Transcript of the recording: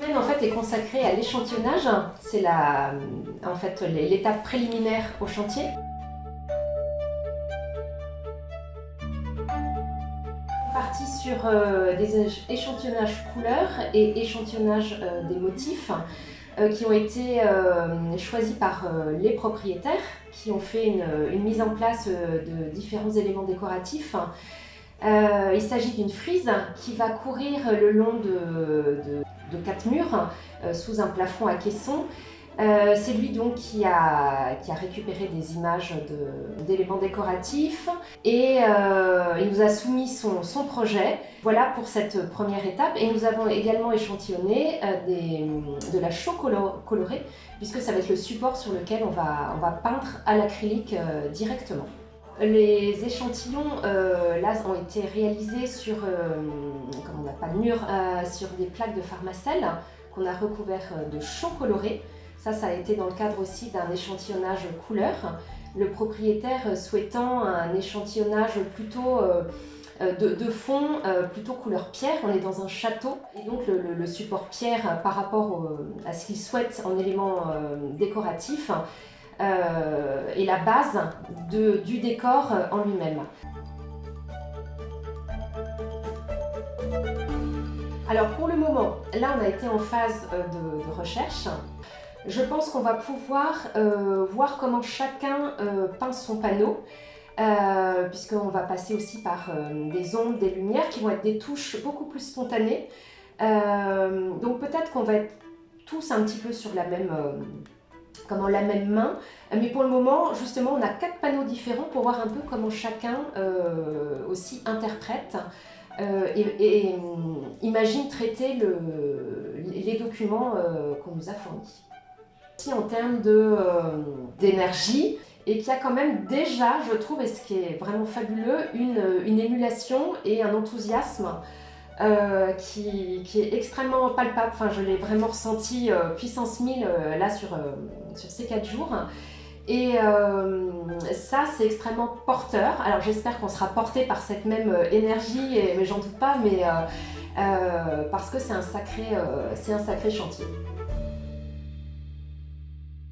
semaine en fait est consacrée à l'échantillonnage. C'est l'étape préliminaire au chantier. Partie sur des échantillonnages couleurs et échantillonnage des motifs qui ont été choisis par les propriétaires qui ont fait une mise en place de différents éléments décoratifs. Il s'agit d'une frise qui va courir le long de 4 murs sous un plafond à caisson. C'est lui donc qui a récupéré des images d'éléments décoratifs et il nous a soumis son projet. Voilà pour cette première étape, et nous avons également échantillonné de la chaux colorée puisque ça va être le support sur lequel on va peindre à l'acrylique directement. Les échantillons là ont été réalisés sur, comme on n'a pas de mur, sur des plaques de Pharmacell qu'on a recouvert de chaux colorée. Ça a été dans le cadre aussi d'un échantillonnage couleur. Le propriétaire souhaitant un échantillonnage plutôt de fond, plutôt couleur pierre. On est dans un château et donc le support pierre par rapport à ce qu'il souhaite en éléments décoratifs est la base du décor en lui-même. Alors pour le moment, là on a été en phase de recherche. Je pense qu'on va pouvoir voir comment chacun peint son panneau, puisqu'on va passer aussi par des ombres, des lumières qui vont être des touches beaucoup plus spontanées. Donc peut-être qu'on va être tous un petit peu sur la même main, mais pour le moment justement on a 4 panneaux différents pour voir un peu comment chacun aussi interprète et imagine traiter les documents qu'on nous a fournis. En termes d'énergie, et qu'il y a quand même déjà, je trouve, et ce qui est vraiment fabuleux, une émulation et un enthousiasme qui est extrêmement palpable. Enfin, je l'ai vraiment ressenti puissance 1000 là sur ces 4 jours. Et ça, c'est extrêmement porteur. Alors j'espère qu'on sera porté par cette même énergie, mais j'en doute pas, parce que c'est un sacré chantier.